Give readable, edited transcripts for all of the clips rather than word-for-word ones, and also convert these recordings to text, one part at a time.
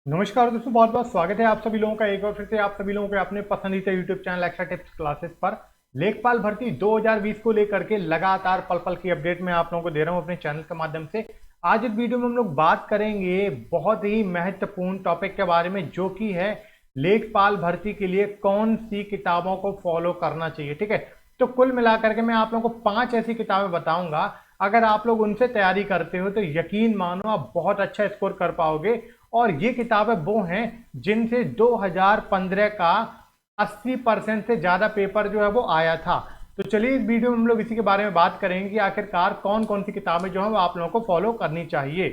नमस्कार दोस्तों, बहुत बहुत स्वागत है आप सभी लोगों का एक बार फिर से आप सभी लोगों के अपने पसंदीदा YouTube channel extra tips classes पर लेखपाल भर्ती 2020 को लेकर के लगातार पल पल की अपडेट मैं आप लोगों को दे रहा हूं अपने चैनल के माध्यम से। आज इस वीडियो में हम लोग बात करेंगे बहुत ही महत्वपूर्ण टॉपिक के बारे में, जो कि है लेखपाल भर्ती के लिए कौन सी किताबों को फॉलो करना चाहिए। ठीक है, तो कुल मिलाकर के मैं आप लोगों को 5 ऐसी किताबें बताऊंगा। अगर आप लोग उनसे तैयारी करते हो तो यकीन मानो आप बहुत अच्छा स्कोर कर पाओगे। और ये किताबें वो हैं जिनसे 2015 का 80% से ज्यादा पेपर जो है वो आया था। तो चलिए इस वीडियो में हम लोग इसी के बारे में बात करेंगे कि आखिरकार कौन कौन सी किताबें जो है वो आप लोगों को फॉलो करनी चाहिए।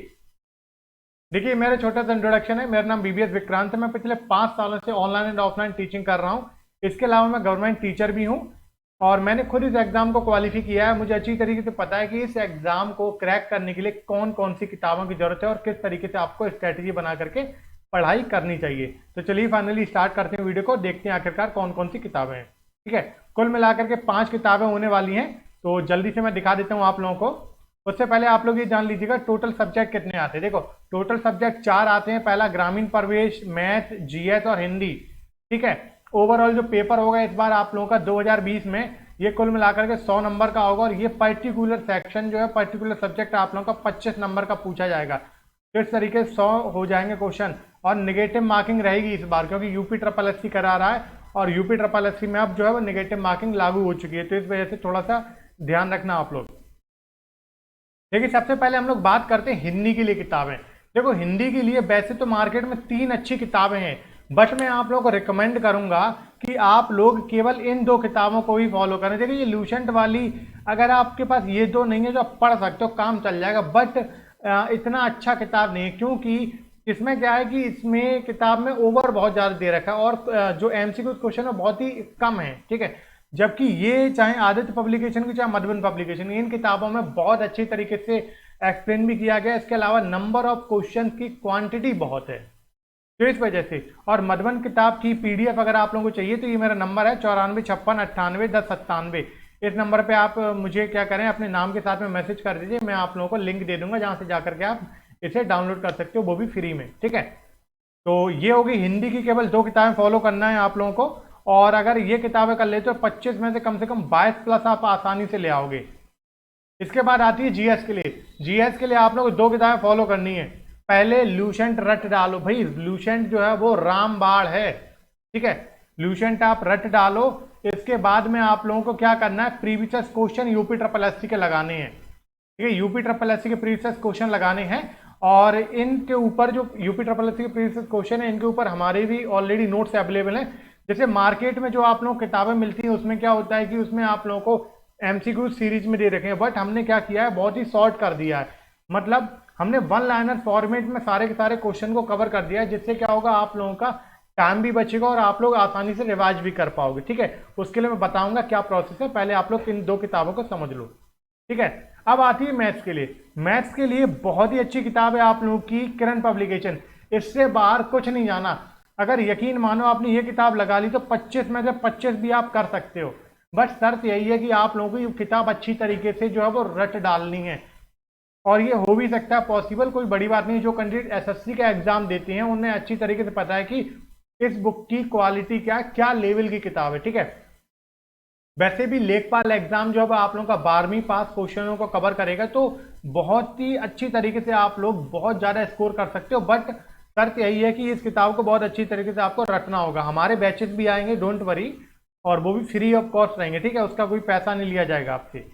देखिए, मेरा छोटा सा इंट्रोडक्शन है। मेरा नाम बीबीएस विक्रांत है। मैं पिछले 5 सालों से ऑनलाइन एंड ऑफलाइन टीचिंग कर रहा हूँ। इसके अलावा मैं गवर्नमेंट टीचर भी हूँ और मैंने खुद इस एग्जाम को क्वालिफाई किया है। मुझे अच्छी तरीके से पता है कि इस एग्जाम को क्रैक करने के लिए कौन कौन सी किताबों की जरूरत है और किस तरीके से आपको स्ट्रेटेजी बना करके पढ़ाई करनी चाहिए। तो चलिए फाइनली स्टार्ट करते हैं वीडियो को, देखते हैं आखिरकार कौन कौन सी किताबें हैं। ठीक है, कुल मिलाकर के 5 किताबें होने वाली हैं, तो जल्दी से मैं दिखा देता हूँ आप लोगों को। उससे पहले आप लोग ये जान लीजिएगा टोटल सब्जेक्ट कितने आते हैं। देखो, टोटल सब्जेक्ट 4 आते हैं। पहला ग्रामीण प्रवेश, मैथ, जीएस और हिंदी। ठीक है, ओवरऑल जो पेपर होगा इस बार आप लोगों का 2020 में, ये कुल मिलाकर के 100 नंबर का होगा। और ये पर्टिकुलर सेक्शन जो है, पर्टिकुलर सब्जेक्ट आप लोगों का 25 नंबर का पूछा जाएगा। तो इस तरीके से 100 हो जाएंगे क्वेश्चन। और निगेटिव मार्किंग रहेगी इस बार, क्योंकि यूपी ट्रिपल एससी करा रहा है और यूपी ट्रिपल एससी में अब जो है वो निगेटिव मार्किंग लागू हो चुकी है। तो इस वजह से थोड़ा सा ध्यान रखना आप लोग। देखिए, सबसे पहले हम लोग बात करते हैं हिंदी के लिए किताबें। देखो, हिंदी के लिए वैसे तो मार्केट में 3 अच्छी किताबें हैं, बट मैं आप लोगों को रिकमेंड करूंगा कि आप लोग केवल इन 2 किताबों को ही फॉलो करें। देखिए, ये लूसेंट वाली अगर आपके पास ये 2 नहीं है जो आप पढ़ सकते हो, काम चल जाएगा, बट इतना अच्छा किताब नहीं है। क्योंकि इसमें क्या है कि इसमें किताब में ओवर बहुत ज्यादा दे रखा है और जो एमसीक्यू क्वेश्चन है बहुत ही कम है। ठीक है, जबकि ये चाहे आदित्य पब्लिकेशन की चाहे मधुबन पब्लिकेशन, इन किताबों में बहुत अच्छी तरीके से एक्सप्लेन भी किया गया। इसके अलावा नंबर ऑफ क्वेश्चन की क्वांटिटी बहुत है, तो इस वजह से। और मधुबन किताब की पीडीएफ अगर आप लोगों को चाहिए तो ये मेरा नंबर है 9456981097। इस नंबर पे आप मुझे क्या करें, अपने नाम के साथ में मैसेज कर दीजिए, मैं आप लोगों को लिंक दे दूंगा जहां से जाकर के आप इसे डाउनलोड कर सकते हो, वो भी फ्री में। ठीक है, तो ये होगी हिंदी की केवल 2 किताबें फॉलो करना है आप लोगों को। और अगर ये किताबें कर लेते हो 25 में से कम 22 प्लस आप आसानी से ले आओगे। इसके बाद आती है जीएस के लिए। जीएस के लिए आप लोग 2 किताबें फॉलो करनी है। पहले लूसेंट रट डालो। भाई, लूसेंट जो है वो रामबाण है। ठीक है, लूसेंट आप रट डालो। इसके बाद में आप लोगों को क्या करना है, previous question UP triple SC के लगाने हैं। ठीक है, यूपी ट्रिपल एससी के प्रीवियस क्वेश्चन लगाने हैं। और इनके ऊपर जो यूपी ट्रिपल एससी के प्रीवियस क्वेश्चन है, इनके ऊपर हमारे भी ऑलरेडी नोट्स अवेलेबल हैं। जैसे मार्केट में जो आप लोग किताबें मिलती हैं उसमें क्या होता है कि उसमें आप लोगों को एमसीक्यू सीरीज में दे रखे हैं, बट हमने क्या किया है, बहुत ही शॉर्ट कर दिया है। मतलब हमने 1 लाइनर फॉर्मेट में सारे के सारे क्वेश्चन को कवर कर दिया है, जिससे क्या होगा, आप लोगों का टाइम भी बचेगा और आप लोग आसानी से रिवाइज भी कर पाओगे। ठीक है, उसके लिए मैं बताऊंगा क्या प्रोसेस है, पहले आप लोग इन 2 किताबों को समझ लो। ठीक है, अब आती है मैथ्स के लिए। मैथ्स के लिए बहुत ही अच्छी किताब है आप लोगों की किरण पब्लिकेशन। इससे बाहर कुछ नहीं जाना। अगर यकीन मानो आपने ये किताब लगा ली तो 25 में से 25 भी आप कर सकते हो। बट शर्त यही है कि आप लोगों को ये किताब अच्छी तरीके से जो है वो रट डालनी है। और ये हो भी सकता है पॉसिबल, कोई बड़ी बात नहीं। जो कैंडिडेट एसएससी का एग्जाम देते हैं उन्हें अच्छी तरीके से पता है कि इस बुक की क्वालिटी क्या लेवल की किताब है। ठीक है, वैसे भी लेखपाल एग्जाम जो है आप लोगों का 12वीं पास क्वेश्चनों को कवर करेगा, तो बहुत ही अच्छी तरीके से आप लोग बहुत ज्यादा स्कोर कर सकते हो। बट शर्त यही है कि इस किताब को बहुत अच्छी तरीके से आपको रटना होगा। हमारे बैचेस भी आएंगे, डोंट वरी, और वो भी फ्री ऑफ कॉस्ट रहेंगे। ठीक है, उसका कोई पैसा नहीं लिया जाएगा आपसे।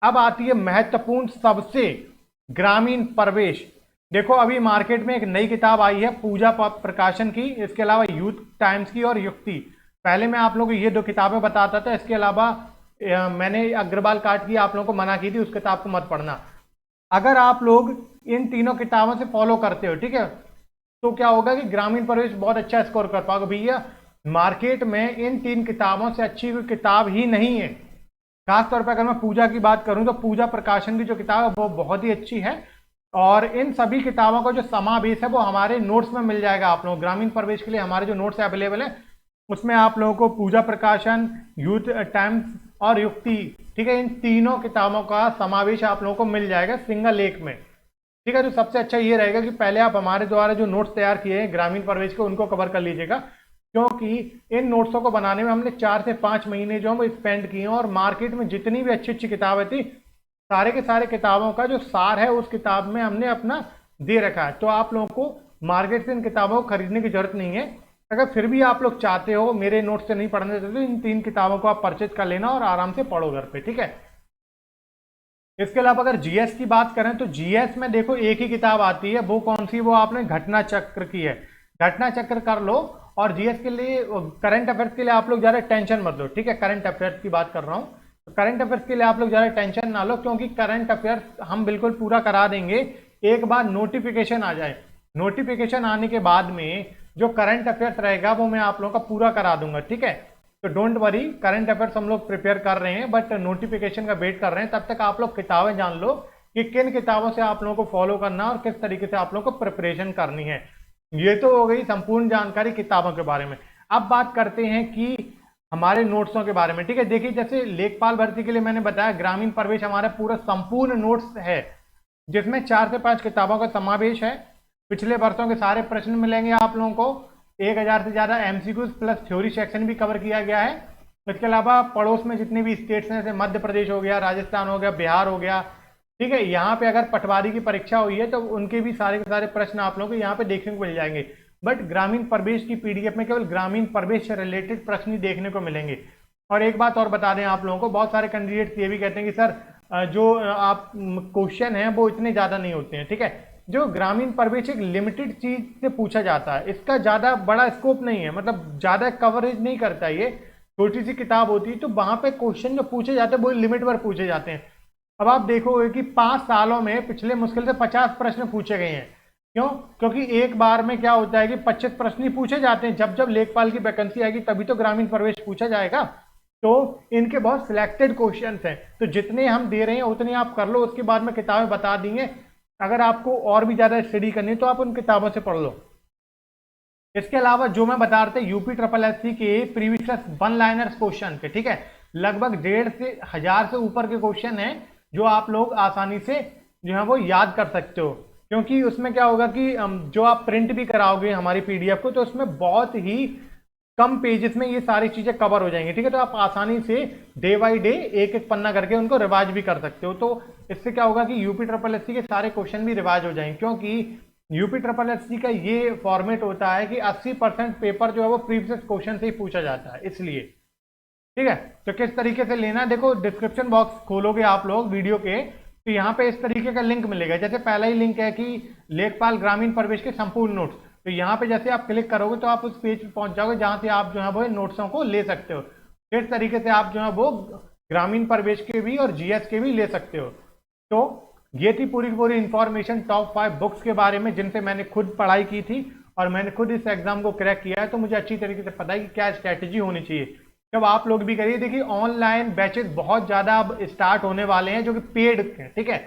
अब आती है महत्वपूर्ण सबसे, ग्रामीण प्रवेश। देखो, अभी मार्केट में एक नई किताब आई है पूजा प्रकाशन की, इसके अलावा यूथ टाइम्स की और युक्ति। पहले मैं आप लोगों को ये 2 किताबें बताता था। इसके अलावा मैंने अग्रवाल काट की आप लोगों को मना की थी, उस किताब को मत पढ़ना। अगर आप लोग इन तीनों किताबों से फॉलो करते हो, ठीक है, तो क्या होगा कि ग्रामीण प्रवेश बहुत अच्छा स्कोर कर पाओगे। भैया, मार्केट में इन 3 किताबों से अच्छी कोई किताब ही नहीं है। खासतौर पर अगर मैं पूजा की बात करूं तो पूजा प्रकाशन की जो किताब है वो बहुत ही अच्छी है। और इन सभी किताबों का जो समावेश है वो हमारे नोट्स में मिल जाएगा। आप लोग ग्रामीण प्रवेश के लिए हमारे जो नोट्स अवेलेबल है उसमें आप लोगों को पूजा प्रकाशन, यूथ टाइम्स और युक्ति, ठीक है, इन तीनों किताबों का समावेश आप लोगों को मिल जाएगा सिंगल एक में। ठीक है। तो सबसे अच्छा ये रहेगा कि पहले आप हमारे द्वारा जो नोट्स तैयार किए हैं ग्रामीण प्रवेश के, उनको कवर कर लीजिएगा, क्योंकि इन नोट्सों को बनाने में हमने 4 से 5 महीने जो हम स्पेंड किए हैं, और मार्केट में जितनी भी अच्छी अच्छी किताबें थी, सारे के सारे किताबों का जो सार है उस किताब में हमने अपना दे रखा है। तो आप लोगों को मार्केट से इन किताबों को खरीदने की जरूरत नहीं है। अगर फिर भी आप लोग चाहते हो, मेरे नोट्स से नहीं पढ़ने देते, तो इन 3 किताबों को आप परचेज कर लेना और आराम से पढ़ो घर पे, ठीक है। इसके अलावा अगर जीएस की बात करें तो जीएस में देखो एक ही किताब आती है, वो कौन सी, वो आपने घटना चक्र की है। घटना चक्र कर लो, और जीएस के लिए, करंट अफेयर्स के लिए आप लोग ज्यादा टेंशन मत लो, ठीक है। करंट अफेयर्स की बात कर रहा हूँ, तो करंट अफेयर्स के लिए आप लोग ज्यादा टेंशन ना लो, क्योंकि करंट अफेयर्स हम बिल्कुल पूरा करा देंगे एक बार नोटिफिकेशन आ जाए। नोटिफिकेशन आने के बाद में जो करंट अफेयर्स रहेगा वो मैं आप लोगों का पूरा करा दूंगा, ठीक है। तो डोंट वरी, करंट अफेयर्स हम लोग प्रिपेयर कर रहे हैं, बट नोटिफिकेशन का वेट कर रहे हैं। तब तक आप लोग किताबें जान लो कि किन किताबों से आप लोगों को फॉलो करना और किस तरीके से आप लोगों को प्रिपरेशन करनी है। ये तो हो गई संपूर्ण जानकारी किताबों के बारे में। अब बात करते हैं कि हमारे नोट्सों के बारे में, ठीक है। देखिए, जैसे लेखपाल भर्ती के लिए मैंने बताया, ग्रामीण प्रवेश हमारा पूरा संपूर्ण नोट्स है, जिसमें 4 से 5 किताबों का समावेश है। पिछले वर्षों के सारे प्रश्न मिलेंगे आप लोगों को, 1000 से ज्यादा एमसीक्यूज प्लस थ्योरी सेक्शन भी कवर किया गया है। इसके अलावा पड़ोस में जितने भी स्टेट्स हैं, जैसे मध्य प्रदेश हो गया, राजस्थान हो गया, बिहार हो गया, ठीक है, यहाँ पे अगर पटवारी की परीक्षा हुई है तो उनके भी सारे के सारे प्रश्न आप लोगों को यहाँ पे देखने को मिल जाएंगे। बट ग्रामीण प्रवेश की पीडीएफ में केवल ग्रामीण प्रवेश से रिलेटेड प्रश्न ही देखने को मिलेंगे। और एक बात और बता दें आप लोगों को, बहुत सारे कैंडिडेट्स ये भी कहते हैं कि सर जो आप क्वेश्चन है वो इतने ज्यादा नहीं होते हैं, ठीक है। जो ग्रामीण प्रवेश एक लिमिटेड चीज से पूछा जाता है, इसका ज्यादा बड़ा स्कोप नहीं है, मतलब ज्यादा कवरेज नहीं करता। ये छोटी सी किताब होती है, तो वहां पे क्वेश्चन जो पूछे जाते हैं वो लिमिट पर पूछे जाते हैं। अब आप देखोगे कि 5 सालों में पिछले मुश्किल से 50 प्रश्न पूछे गए हैं। क्यों? क्योंकि एक बार में क्या होता है कि 25 प्रश्न ही पूछे जाते हैं। जब जब लेखपाल की वैकेंसी आएगी तभी तो ग्रामीण प्रवेश पूछा जाएगा। तो इनके बहुत सिलेक्टेड क्वेश्चन हैं, तो जितने हम दे रहे हैं उतने आप कर लो, उसके बाद में किताबें बता देंगे। अगर आपको और भी ज्यादा स्टडी करनी है तो आप उन किताबों से पढ़ लो। इसके अलावा जो मैं बता रहे थे यूपी ट्रिपल एससी के प्रीवियस 1 लाइनर्स क्वेश्चन के, ठीक है, लगभग 1.5 से 1000 से ऊपर के क्वेश्चन हैं, जो आप लोग आसानी से जो है वो याद कर सकते हो। क्योंकि उसमें क्या होगा कि जो आप प्रिंट भी कराओगे हमारी पीडीएफ को, तो उसमें बहुत ही कम पेजेस में ये सारी चीजें कवर हो जाएंगी, ठीक है। तो आप आसानी से डे बाई डे एक एक पन्ना करके उनको रिवाइज भी कर सकते हो। तो इससे क्या होगा कि यूपी ट्रिपल एससी के सारे क्वेश्चन भी रिवाइज हो जाएंगे, क्योंकि यूपी ट्रिपल एससी का ये फॉर्मेट होता है कि 80% पेपर जो है वो प्रीवियस क्वेश्चन से ही पूछा जाता है, इसलिए, ठीक है। तो किस तरीके से लेना, देखो डिस्क्रिप्शन बॉक्स खोलोगे आप लोग वीडियो के, तो यहाँ पे इस तरीके का लिंक मिलेगा। जैसे पहला ही लिंक है कि लेखपाल ग्रामीण प्रवेश के संपूर्ण नोट्स, तो यहाँ पे जैसे आप क्लिक करोगे तो आप उस पेज पे पहुंच जाओगे जहां से आप जो है वो नोट्सों को ले सकते हो। इस तरीके से आप जो है वो ग्रामीण प्रवेश के भी और जीएस के भी ले सकते हो। तो ये थी पूरी की पूरी इंफॉर्मेशन टॉप 5 बुक्स के बारे में, जिनसे मैंने खुद पढ़ाई की थी और मैंने खुद इस एग्जाम को क्रैक किया है। तो मुझे अच्छी तरीके से पता है कि क्या स्ट्रैटेजी होनी चाहिए। जब आप लोग भी करिए, देखिए ऑनलाइन बैचेस बहुत ज्यादा अब स्टार्ट होने वाले हैं जो कि पेड हैं, ठीक है।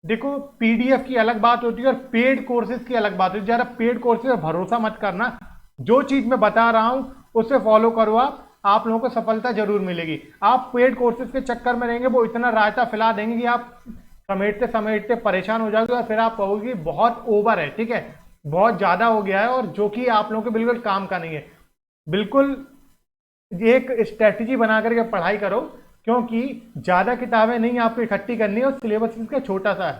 देखो पीडीएफ की अलग बात होती है और पेड कोर्सेज की अलग बात होती है। जरा पेड कोर्सेज पर भरोसा मत करना, जो चीज मैं बता रहा हूं उसे फॉलो करो, आप लोगों को सफलता जरूर मिलेगी। आप पेड कोर्सेज के चक्कर में रहेंगे, वो इतना रायता फैला देंगे कि आप समेटते समेटते परेशान हो जाओगे और फिर आप कहोगे बहुत ओवर है, ठीक है, बहुत ज्यादा हो गया है, और जो कि आप लोगों के बिल्कुल काम का नहीं है। बिल्कुल एक स्ट्रेटजी बना करके पढ़ाई करो, क्योंकि ज्यादा किताबें नहीं आपको इकट्ठी करनी है और सिलेबस इसका छोटा सा है।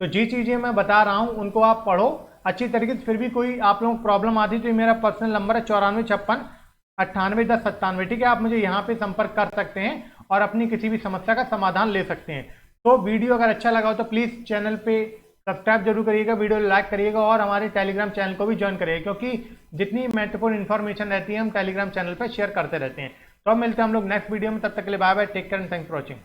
तो जी चीजें मैं बता रहा हूं उनको आप पढ़ो अच्छी तरीके से। फिर भी कोई आप लोगों को प्रॉब्लम आती है तो मेरा पर्सनल नंबर है 9456981097, ठीक है। आप मुझे यहाँ पे संपर्क कर सकते हैं और अपनी किसी भी समस्या का समाधान ले सकते हैं। तो वीडियो अगर अच्छा लगा हो तो प्लीज चैनल पे सब्सक्राइब जरूर करिएगा, वीडियो लाइक करिएगा और हमारे टेलीग्राम चैनल को भी ज्वाइन करिएगा, क्योंकि जितनी महत्वपूर्ण इन्फॉर्मेशन रहती है हम टेलीग्राम चैनल पर शेयर करते रहते हैं। तो अब मिलते हैं हम लोग नेक्स्ट वीडियो में, तब तक के लिए bye bye, take care and thanks for watching.